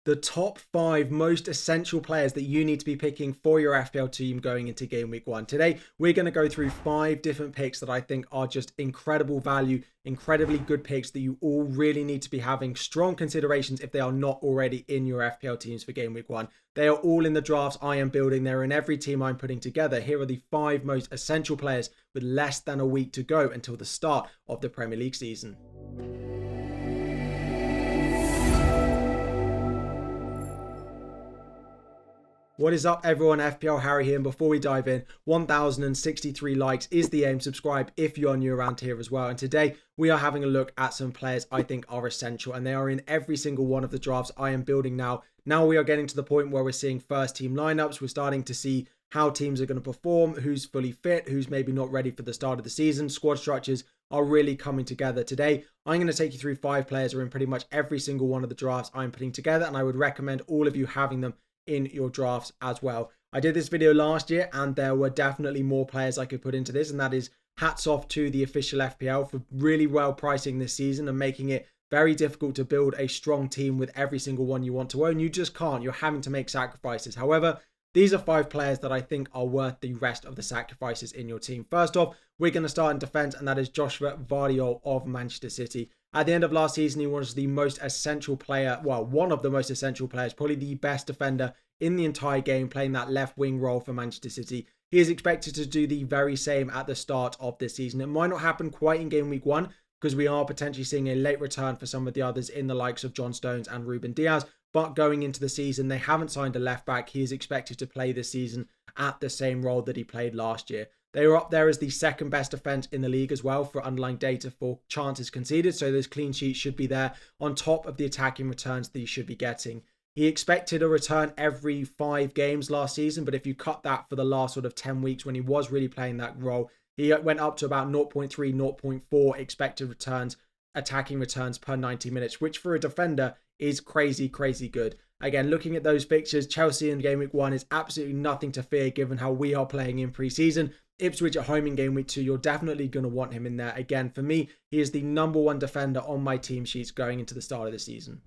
the top 5 most essential players that you need to be picking for your FPL team going into game week 1. Today, we're going to go through 5 different picks that I think are just incredible value, incredibly good picks that you all really need to be having strong considerations if they are not already in your FPL teams for game week 1. They are all in the drafts I am building. They're in every team I'm putting together. Here are the 5 most essential players with less than a week to go until the start of the Premier League season. What is up everyone, FPL Harry here, and before we dive in, 1063 likes is the aim. Subscribe if you're new around here as well. And today we are having a look at some players I think are essential, and they are in every single one of the drafts I am building now. Now we are getting to the point where we're seeing first team lineups. We're starting to see how teams are going to perform, who's fully fit, who's maybe not ready for the start of the season. Squad structures are really coming together. Today, I'm going to take you through 5 players who are in pretty much every single one of the drafts I'm putting together, and I would recommend all of you having them in your drafts as well. I did this video last year and there were definitely more players I could put into this, and that is hats off to the official FPL for really well pricing this season and making it very difficult to build a strong team with every single one you want to own. You just can't. You're having to make sacrifices. However, these are 5 players that I think are worth the rest of the sacrifices in your team. First off, we're going to start in defence, and that is Gvardiol of Manchester City. At the end of last season, he was the most essential player, well, one of the most essential players, probably the best defender in the entire game, playing that left wing role for Manchester City. He is expected to do the very same at the start of this season. It might not happen quite in game week 1 because we are potentially seeing a late return for some of the others in the likes of John Stones and Ruben Diaz. But going into the season, they haven't signed a left back. He is expected to play this season at the same role that he played last year. They are up there as the second best defence in the league as well for underlying data for chances conceded. So those clean sheets should be there on top of the attacking returns that he should be getting. He expected a return every 5 games last season, but if you cut that for the last sort of 10 weeks when he was really playing that role, he went up to about 0.3, 0.4 expected returns, attacking returns per 90 minutes, which for a defender is crazy good. Again, looking at those fixtures, Chelsea in game week 1 is absolutely nothing to fear given how we are playing in pre-season. Ipswich at home in game week 2, you're definitely going to want him in there. Again, for me, he is the number 1 defender on my team sheets going into the start of the season.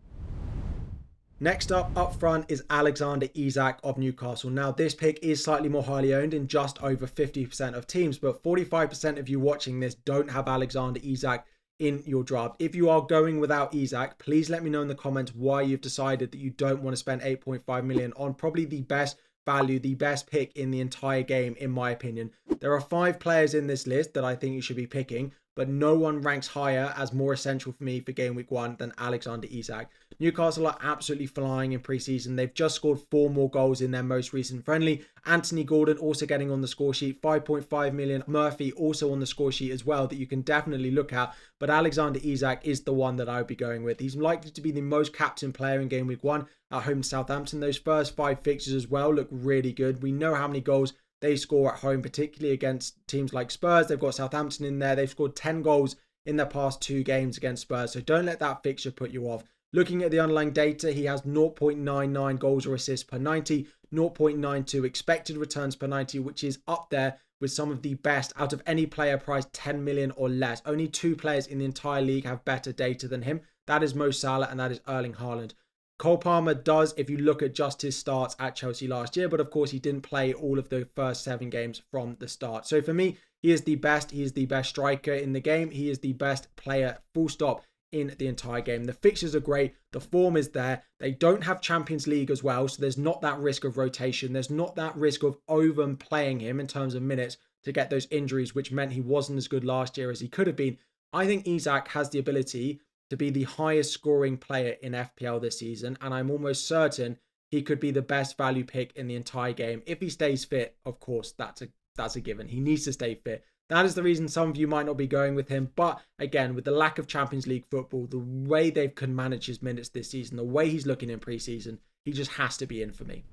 Next up front is Alexander Isak of Newcastle. Now, this pick is slightly more highly owned in just over 50% of teams, but 45% of you watching this don't have Alexander Isak in your draft. If you are going without Isak, please let me know in the comments why you've decided that you don't want to spend 8.5 million on probably the best value, the best pick in the entire game, in my opinion. There are 5 players in this list that I think you should be picking, but no one ranks higher as more essential for me for game week 1 than Alexander Isak. Newcastle are absolutely flying in pre-season. They've just scored 4 more goals in their most recent friendly. Anthony Gordon also getting on the score sheet, 5.5 million. Murphy also on the score sheet as well that you can definitely look at. But Alexander Isak is the one that I would be going with. He's likely to be the most captain player in game week 1 at home to Southampton. Those first 5 fixtures as well look really good. We know how many goals they score at home, particularly against teams like Spurs. They've got Southampton in there. They've scored 10 goals in their past 2 games against Spurs. So don't let that fixture put you off. Looking at the underlying data, he has 0.99 goals or assists per 90, 0.92 expected returns per 90, which is up there with some of the best out of any player priced 10 million or less. Only 2 players in the entire league have better data than him. That is Mo Salah and that is Erling Haaland. Cole Palmer does if you look at just his starts at Chelsea last year, but of course he didn't play all of the first 7 games from the start. So for me, he is the best. He is the best striker in the game. He is the best player, full stop, in the entire game. The fixtures are great. The form is there. They don't have Champions League as well, so there's not that risk of rotation. There's not that risk of overplaying him in terms of minutes to get those injuries, which meant he wasn't as good last year as he could have been. I think Isak has the ability to be the highest scoring player in FPL this season, and I'm almost certain he could be the best value pick in the entire game. If he stays fit, of course, that's a given. He needs to stay fit. That is the reason some of you might not be going with him. But again, with the lack of Champions League football, the way they can manage his minutes this season, the way he's looking in pre-season, he just has to be in for me.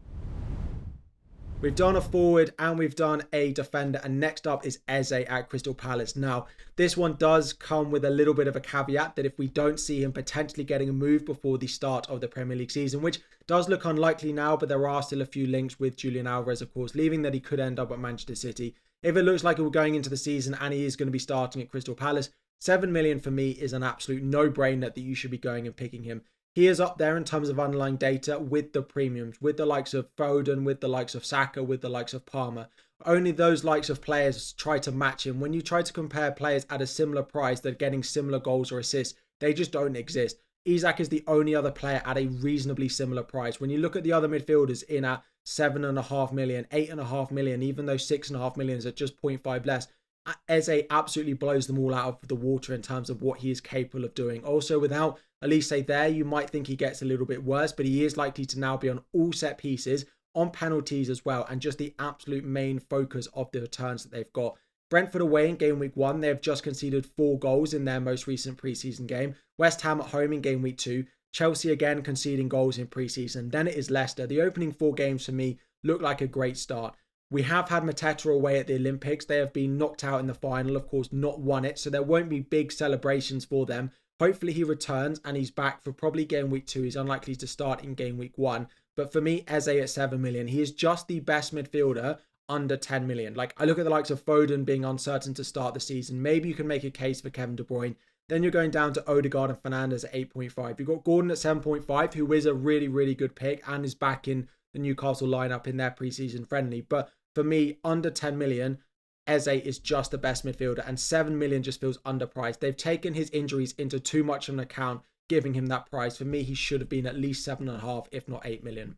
We've done a forward and we've done a defender, and next up is Eze at Crystal Palace. Now, this one does come with a little bit of a caveat that if we don't see him potentially getting a move before the start of the Premier League season, which does look unlikely now, but there are still a few links with Julian Alvarez, of course, leaving, that he could end up at Manchester City. If it looks like we're going into the season and he is going to be starting at Crystal Palace, 7 million for me is an absolute no-brainer that you should be going and picking him. he is up there in terms of underlying data with the premiums, with the likes of Foden, with the likes of Saka, with the likes of Palmer. Only those likes of players try to match him. When you try to compare players at a similar price that are getting similar goals or assists, they just don't exist. Isak is the only other player at a reasonably similar price. When you look at the other midfielders in at 7.5 million, 8.5 million, even though 6.5 million is at just 0.5 less, Eze absolutely blows them all out of the water in terms of what he is capable of doing. Also, without Elise there, you might think he gets a little bit worse, but he is likely to now be on all set pieces, on penalties as well, and just the absolute main focus of the returns that they've got. Brentford away in game week 1, they have just conceded 4 goals in their most recent preseason game. West Ham at home in game week 2. Chelsea again conceding goals in preseason. Then it is Leicester. The opening 4 games for me look like a great start. We have had Mateta away at the Olympics. They have been knocked out in the final, of course, not won it. So there won't be big celebrations for them. Hopefully he returns and he's back for probably game week 2. He's unlikely to start in game week 1. But for me, Eze at 7 million, he is just the best midfielder under 10 million. Like, I look at the likes of Foden being uncertain to start the season. Maybe you can make a case for Kevin De Bruyne. Then you're going down to Odegaard and Fernandes at 8.5. You've got Gordon at 7.5, who is a really, really good pick and is back in the Newcastle lineup in their preseason friendly. But for me, under 10 million, Eze is just the best midfielder, and 7 million just feels underpriced. They've taken his injuries into too much of an account, giving him that price. For me, he should have been at least 7.5, if not 8 million.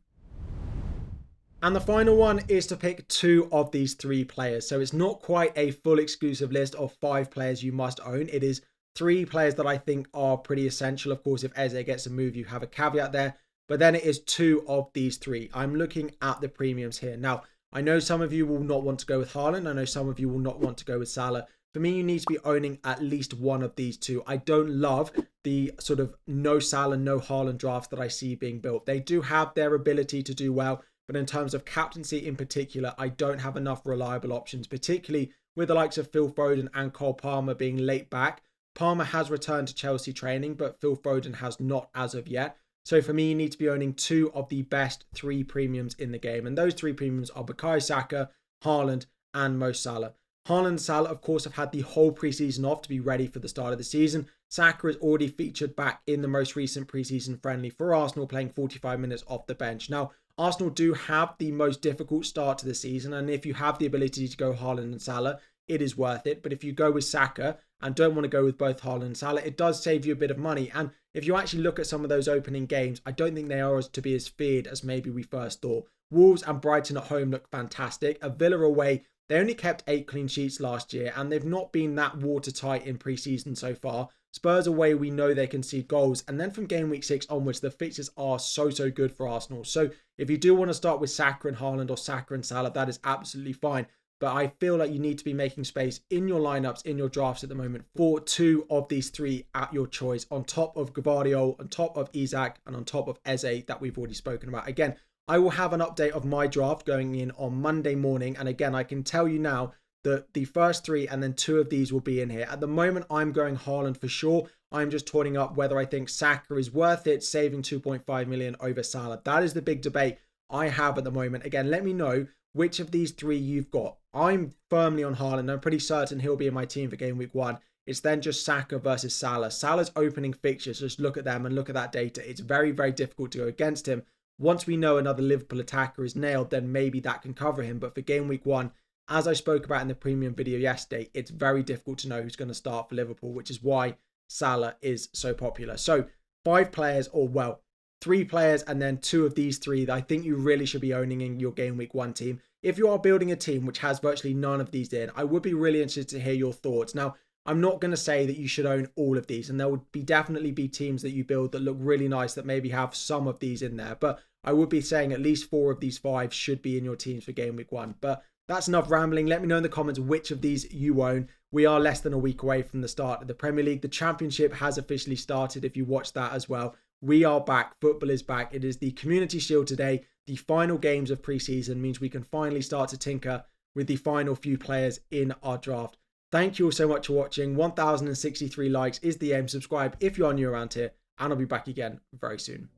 And the final one is to pick 2 of these 3 players. So it's not quite a full exclusive list of 5 players you must own. It is 3 players that I think are pretty essential. Of course, if Eze gets a move, you have a caveat there. But then it is 2 of these 3. I'm looking at the premiums here. Now, I know some of you will not want to go with Haaland. I know some of you will not want to go with Salah. For me, you need to be owning at least one of these 2. I don't love the sort of no Salah, no Haaland drafts that I see being built. They do have their ability to do well, but in terms of captaincy in particular, I don't have enough reliable options, particularly with the likes of Phil Foden and Cole Palmer being late back. Palmer has returned to Chelsea training, but Phil Foden has not as of yet. So for me, you need to be owning 2 of the best 3 premiums in the game. And those 3 premiums are Bukayo Saka, Haaland, and Mo Salah. Haaland and Salah, of course, have had the whole preseason off to be ready for the start of the season. Saka is already featured back in the most recent preseason friendly for Arsenal, playing 45 minutes off the bench. Now, Arsenal do have the most difficult start to the season, and if you have the ability to go Haaland and Salah, it is worth it. But if you go with Saka and don't want to go with both Haaland and Salah, it does save you a bit of money. And if you actually look at some of those opening games, I don't think they are to be as feared as maybe we first thought. Wolves and Brighton at home look fantastic. A Villa away, they only kept 8 clean sheets last year, and they've not been that watertight in pre-season so far. Spurs away, we know they concede goals. And then from game week 6 onwards, the fixtures are so good for Arsenal. So if you do want to start with Saka and Haaland or Saka and Salah, that is absolutely fine. But I feel like you need to be making space in your lineups, in your drafts at the moment for 2 of these 3 at your choice, on top of Gvardiol, on top of Isak, and on top of Eze that we've already spoken about. Again, I will have an update of my draft going in on Monday morning. And again, I can tell you now that the first 3 and then 2 of these will be in here. At the moment, I'm going Haaland for sure. I'm just toying up whether I think Saka is worth it, saving 2.5 million over Salah. That is the big debate I have at the moment. Again, let me know which of these 3 you've got. I'm firmly on Haaland. I'm pretty certain he'll be in my team for game week 1. It's then just Saka versus Salah. Salah's opening fixtures, just look at them and look at that data. It's very difficult to go against him. Once we know another Liverpool attacker is nailed, then maybe that can cover him. But for game week 1, as I spoke about in the premium video yesterday, it's very difficult to know who's going to start for Liverpool, which is why Salah is so popular. So 5 players, or well, 3 players, and then 2 of these 3 that I think you really should be owning in your game week 1 team. If you are building a team which has virtually none of these in, I would be really interested to hear your thoughts. Now, I'm not going to say that you should own all of these, and there would definitely be teams that you build that look really nice that maybe have some of these in there, but I would be saying at least 4 of these 5 should be in your teams for game week 1. But that's enough rambling. Let me know in the comments which of these you own. We are less than a week away from the start of the Premier League. The Championship has officially started if you watch that as well. We are back. Football is back. It is the Community Shield today. The final games of pre-season means we can finally start to tinker with the final few players in our draft. Thank you all so much for watching. 1,063 likes is the aim. Subscribe if you are new around here, and I'll be back again very soon.